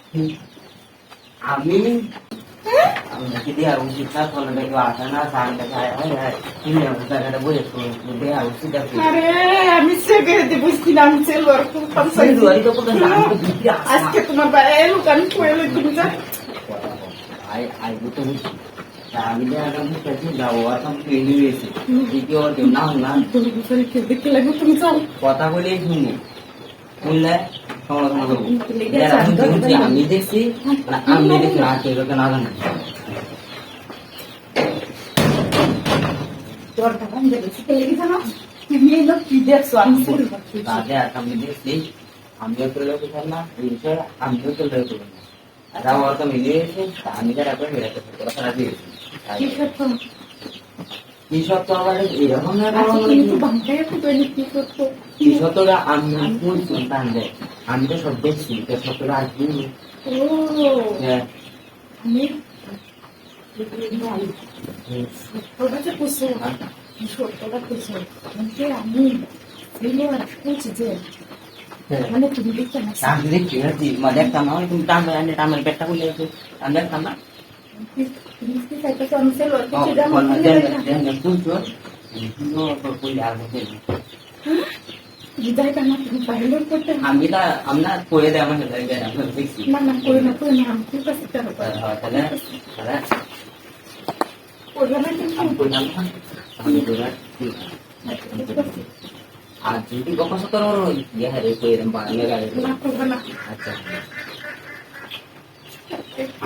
আমি আমি dia harus kita kalau dari wacana sampai saya ini yang kita ada boleh dia harus sudah আরে আমি সেখানে বসছিলাম সেলর খুব পাঁচশো itu itu bukan aku biasa আজকে তোমার বাইরে লুকান কোয়েলে তুমি যা ai butuh kami dia akan kasih jawab kamu ini wes video dia nah তুমি বিফরে কে দেখতে লাগবে তুমি যাও কথা বলে শুনি শুনলে সমালোচনা করবো আমি দেখছি আমি দেখছি না কেউ না জানি তোর তখন দেখছি কে লেগে জানো তুমি এই লোক কি দেখছো আমি শুরু করছি তাহলে আমি দেখছি আমিও তো লোক না এই বিষয়ে আমিও তো লোক না এটা আমার তো মিলিয়েছে আমি যারা করে বেড়াতে কথা দিয়েছি কি করছো কি সব তো আমার এরকম না কিন্তু বাংলায় তো বলি কি করছো কি সতরা আমি কোন সন্তান রে আমি তো সব দেখছি তো সতরা আসবি ও হ্যাঁ আমি সত্যটা করছো সত্যটা করছো কিন্তু আমি বলছি যে মানে তুমি দেখতে না আমি দেখছি মা দেখতাম না তুমি টামের পেটটা খুলে আছে আমি দেখতাম না তুমি কি চাইছো আমি সেলর কিছু দাম বিদায় কেন তুমি বাইরে করতে আমি করে দেয় আমার দেখছি না করে না আমি খুব কাছে তাহলে করবে না কিন্তু আমি করলাম না আমি করে আর যদি কখন সতর ইয়ে হারে করে দেন বাংলা গাড়ি না করবে না আচ্ছা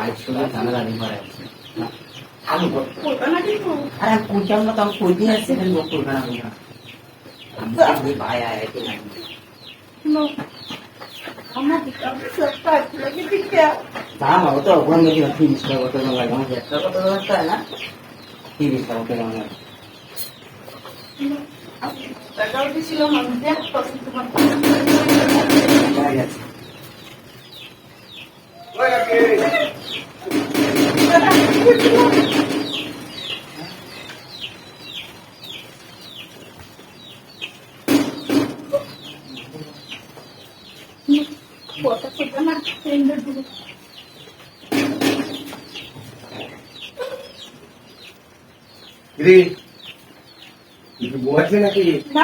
আজ শুনে ঝামেলা নেই করে আমি করবে না কিন্তু আরে কোথাও না তো আমি কই দিয়ে আসছি আমি করবে না আমি ভাই আয় কি না আমার সব কাজ লাগে দিকে দাম তো ওখান থেকে 30 টাকা কত লাগে আমার 1 টাকা কত লাগতা না 30 টাকা কত লাগে টাকাও দিছিল আমি দেখ পছন্দ তোমার ঠিক আছে কথা করবে না টেন্ডার দিব রে কিছু বলছে নাকি না